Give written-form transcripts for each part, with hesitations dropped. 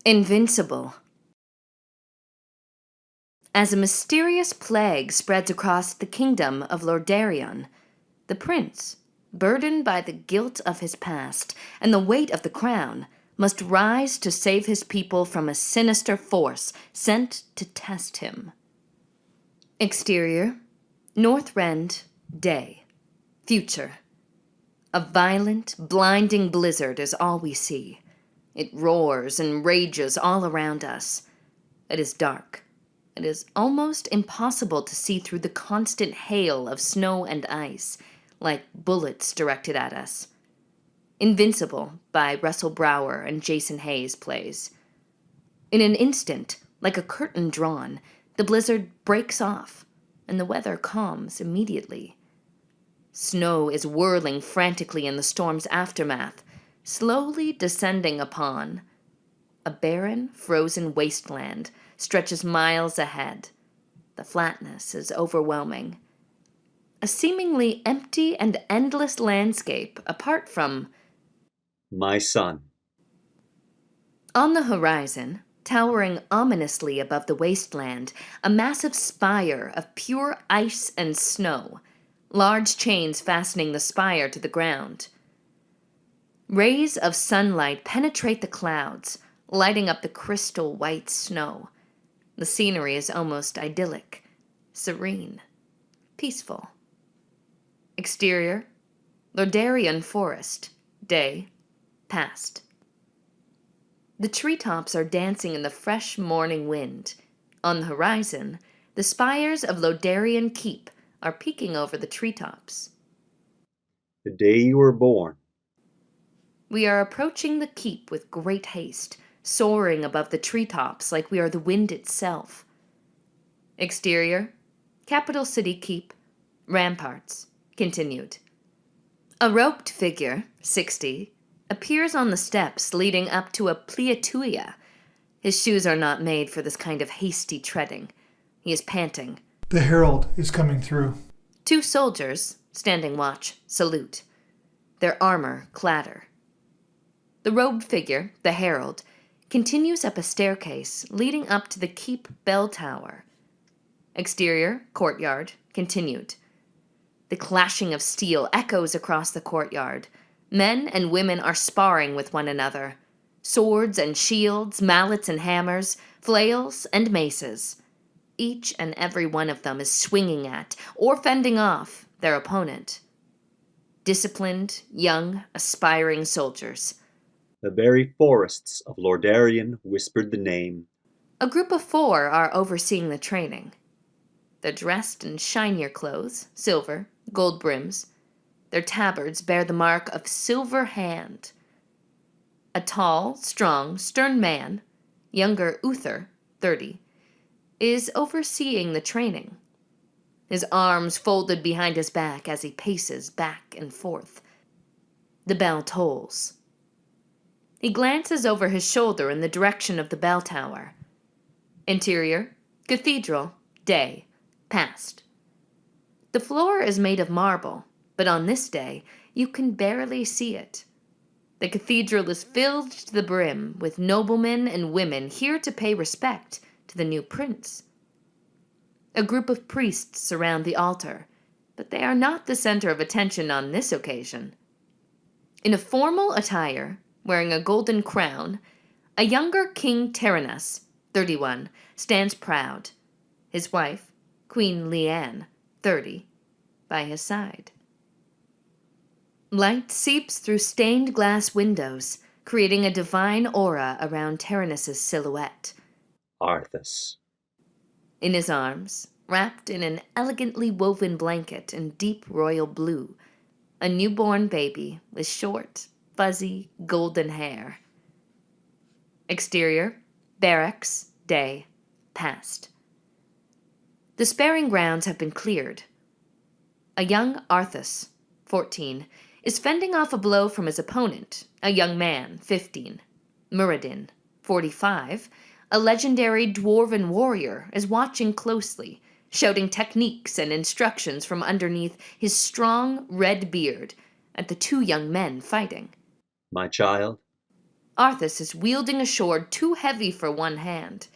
Invincible. As a mysterious plague spreads across the kingdom of Lordaeron, the prince, burdened by the guilt of his past and the weight of the crown, must rise to save his people from a sinister force sent to test him. Exterior, North Rend, day. Future. A violent, blinding blizzard is all we see. It roars and rages all around us. It is dark. It is almost impossible to see through the constant hail of snow and ice, like bullets directed at us. Invincible by Russell Brower and Jason Hayes plays. In an instant, like a curtain drawn, the blizzard breaks off, and the weather calms immediately. Snow is whirling frantically in the storm's aftermath, slowly descending upon. A barren, frozen wasteland stretches miles ahead. The flatness is overwhelming. A seemingly empty and endless landscape apart from my son. On the horizon, towering ominously above the wasteland, a massive spire of pure ice and snow, large chains fastening the spire to the ground. Rays of sunlight penetrate the clouds, lighting up the crystal white snow. The scenery is almost idyllic, serene, peaceful. Exterior, Lordaeron forest, day, past. The treetops are dancing in the fresh morning wind. On the horizon, the spires of Lordaeron Keep are peeking over the treetops. The day you were born. We are approaching the keep with great haste, soaring above the treetops like we are the wind itself. Exterior, capital city keep, ramparts, continued. A roped figure, 60, appears on the steps leading up to a pliatuia. His shoes are not made for this kind of hasty treading. He is panting. The herald is coming through. 2 soldiers, standing watch, salute. Their armor clatter. The robed figure, the herald, continues up a staircase leading up to the keep bell tower. Exterior, courtyard, continued. The clashing of steel echoes across the courtyard. Men and women are sparring with one another. Swords and shields, mallets and hammers, flails and maces. Each and every one of them is swinging at, or fending off, their opponent. Disciplined, young, aspiring soldiers. The very forests of Lordaeron whispered the name. A group of 4 are overseeing the training. They're dressed in shinier clothes, silver, gold brims. Their tabards bear the mark of silver hand. A tall, strong, stern man, younger Uther, 30, is overseeing the training. His arms folded behind his back as he paces back and forth. The bell tolls. He glances over his shoulder in the direction of the bell tower. Interior, cathedral, day, past. The floor is made of marble, but on this day, you can barely see it. The cathedral is filled to the brim with noblemen and women here to pay respect to the new prince. A group of priests surround the altar, but they are not the center of attention on this occasion. In a formal attire, wearing a golden crown, a younger King Terenas, 31, stands proud. His wife, Queen Leanne, 30, by his side. Light seeps through stained glass windows, creating a divine aura around Terenas' silhouette. Arthas. In his arms, wrapped in an elegantly woven blanket in deep royal blue, a newborn baby with short, fuzzy, golden hair. Exterior, barracks, day, past. The sparring grounds have been cleared. A young Arthas, 14, is fending off a blow from his opponent, a young man, 15. Muradin, 45, a legendary dwarven warrior, is watching closely, shouting techniques and instructions from underneath his strong red beard at the 2 young men fighting. My child. Arthas is wielding a sword too heavy for one hand.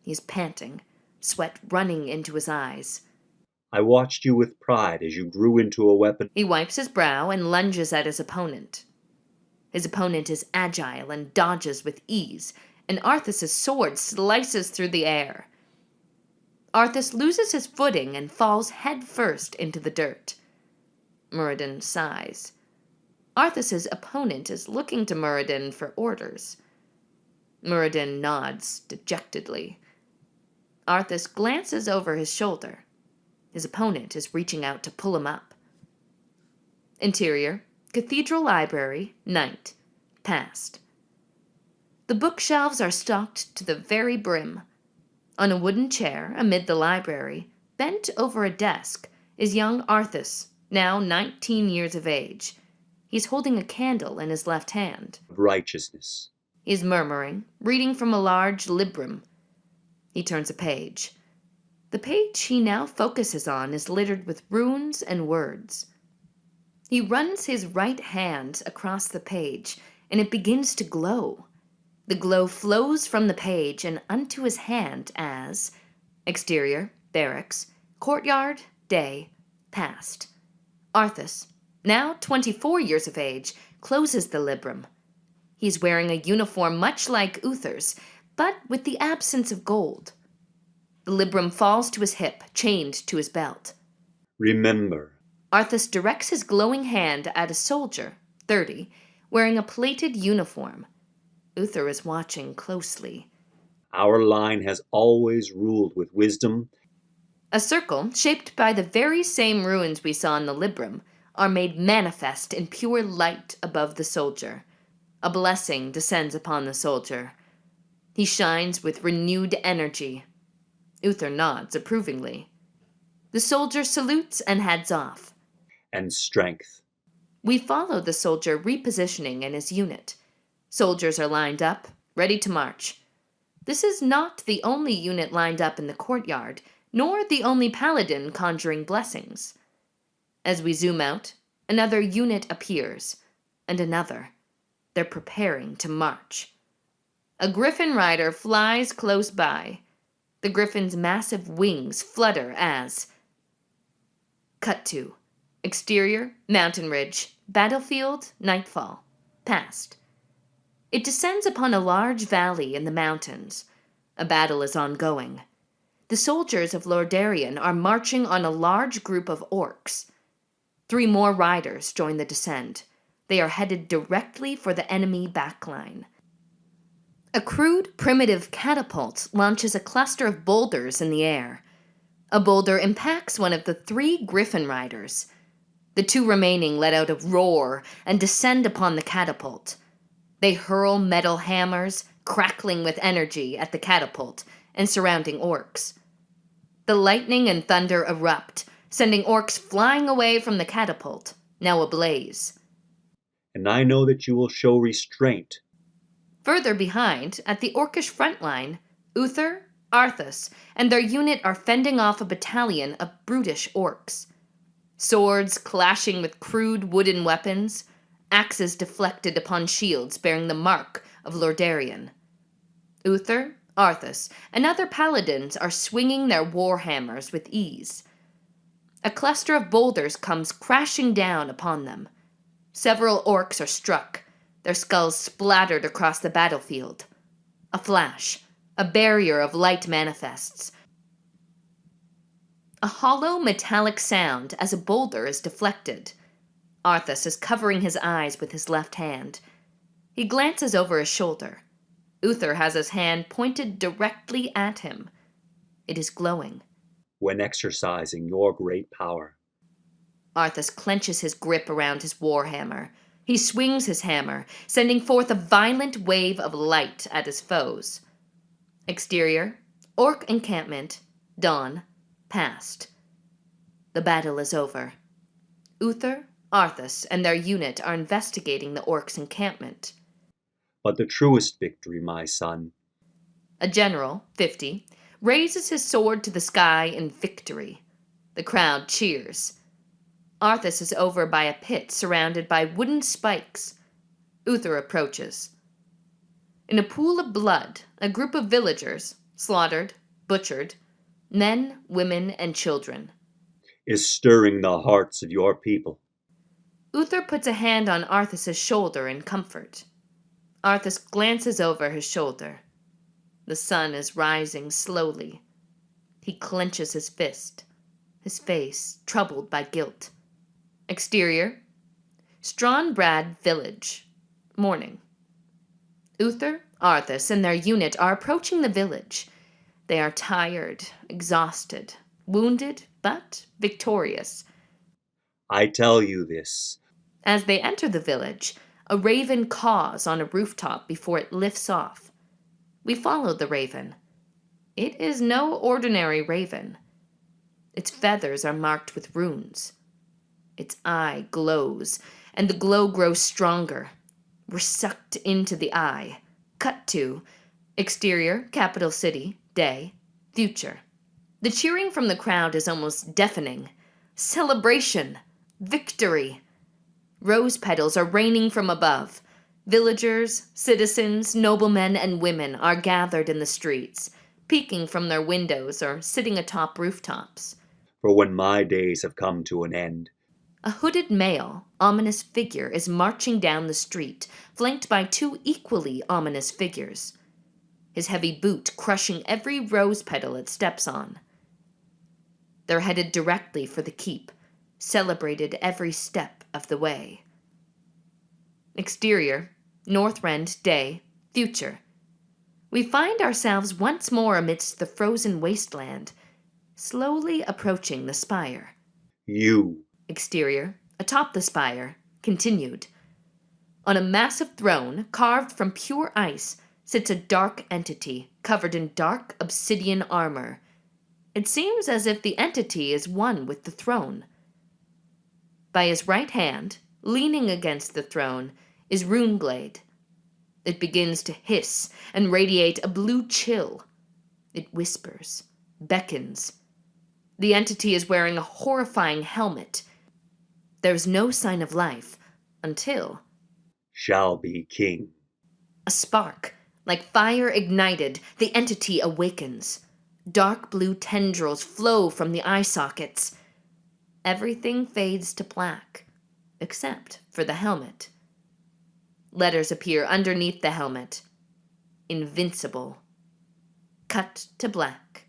He is panting, sweat running into his eyes. I watched you with pride as you grew into a weapon. He wipes his brow and lunges at his opponent. His opponent is agile and dodges with ease, and Arthas's sword slices through the air. Arthas loses his footing and falls headfirst into the dirt. Muradin sighs. Arthas's opponent is looking to Muradin for orders. Muradin nods dejectedly. Arthas glances over his shoulder. His opponent is reaching out to pull him up. Interior, Cathedral Library, night, past. The bookshelves are stocked to the very brim. On a wooden chair amid the library, bent over a desk, is young Arthas, now 19 years of age. He's holding a candle in his left hand. Righteousness. He's murmuring, reading from a large librum. He turns a page. The page he now focuses on is littered with runes and words. He runs his right hand across the page, and it begins to glow. The glow flows from the page and unto his hand as exterior, barracks, courtyard, day, past. Arthas, now 24 years of age, closes the librum. He's wearing a uniform much like Uther's, but with the absence of gold. The librum falls to his hip, chained to his belt. Remember. Arthas directs his glowing hand at a soldier, 30, wearing a plated uniform. Uther is watching closely. Our line has always ruled with wisdom. A circle, shaped by the very same runes we saw in the librum, are made manifest in pure light above the soldier. A blessing descends upon the soldier. He shines with renewed energy. Uther nods approvingly. The soldier salutes and heads off. And strength. We follow the soldier repositioning in his unit. Soldiers are lined up, ready to march. This is not the only unit lined up in the courtyard, nor the only paladin conjuring blessings. As we zoom out, another unit appears, and another. They're preparing to march. A griffin rider flies close by. The griffin's massive wings flutter as... Cut to. Exterior, mountain ridge, battlefield, nightfall, past. It descends upon a large valley in the mountains. A battle is ongoing. The soldiers of Lordaeron are marching on a large group of orcs. 3 more riders join the descent. They are headed directly for the enemy backline. A crude, primitive catapult launches a cluster of boulders in the air. A boulder impacts one of the 3 griffin riders. The 2 remaining let out a roar and descend upon the catapult. They hurl metal hammers, crackling with energy, at the catapult and surrounding orcs. The lightning and thunder erupt, sending orcs flying away from the catapult, now ablaze. And I know that you will show restraint. Further behind, at the orcish front line, Uther, Arthas, and their unit are fending off a battalion of brutish orcs. Swords clashing with crude wooden weapons, axes deflected upon shields bearing the mark of Lordaeron. Uther, Arthas, and other paladins are swinging their war hammers with ease. A cluster of boulders comes crashing down upon them. Several orcs are struck, their skulls splattered across the battlefield. A flash, a barrier of light manifests. A hollow metallic sound as a boulder is deflected. Arthas is covering his eyes with his left hand. He glances over his shoulder. Uther has his hand pointed directly at him. It is glowing. When exercising your great power. Arthas clenches his grip around his warhammer. He swings his hammer, sending forth a violent wave of light at his foes. Exterior, orc encampment, dawn, past. The battle is over. Uther, Arthas, and their unit are investigating the orcs' encampment. But the truest victory, my son. A general, 50, raises his sword to the sky in victory. The crowd cheers. Arthas is over by a pit surrounded by wooden spikes. Uther approaches. In a pool of blood, a group of villagers, slaughtered, butchered, men, women, and children, is stirring the hearts of your people. Uther puts a hand on Arthas's shoulder in comfort. Arthas glances over his shoulder. The sun is rising slowly. He clenches his fist, his face troubled by guilt. Exterior, Strawnbrad Village. Morning. Uther, Arthas, and their unit are approaching the village. They are tired, exhausted, wounded, but victorious. I tell you this. As they enter the village, a raven caws on a rooftop before it lifts off. We follow the raven. It is no ordinary raven. Its feathers are marked with runes. Its eye glows, and the glow grows stronger. We're sucked into the eye. Cut to exterior, capital city, day, future. The cheering from the crowd is almost deafening. Celebration! Victory! Rose petals are raining from above. Villagers, citizens, noblemen, and women are gathered in the streets, peeking from their windows or sitting atop rooftops. For when my days have come to an end, A hooded male, ominous figure is marching down the street, flanked by two equally ominous figures, his heavy boot crushing every rose petal it steps on. They're headed directly for the keep, celebrated every step of the way. Exterior, Northrend, day, future. We find ourselves once more amidst the frozen wasteland, slowly approaching the spire. you, Exterior, atop the spire, continued. On a massive throne, carved from pure ice, sits a dark entity covered in dark obsidian armor. It seems as if the entity is one with the throne. By his right hand, leaning against the throne, is Runeblade. It begins to hiss and radiate a blue chill. It whispers, beckons. The entity is wearing a horrifying helmet. There's no sign of life until shall be king. a spark, like fire ignited, the entity awakens. Dark blue tendrils flow from the eye sockets. Everything fades to black, except for the helmet. Letters appear underneath the helmet. Invincible. Cut to black.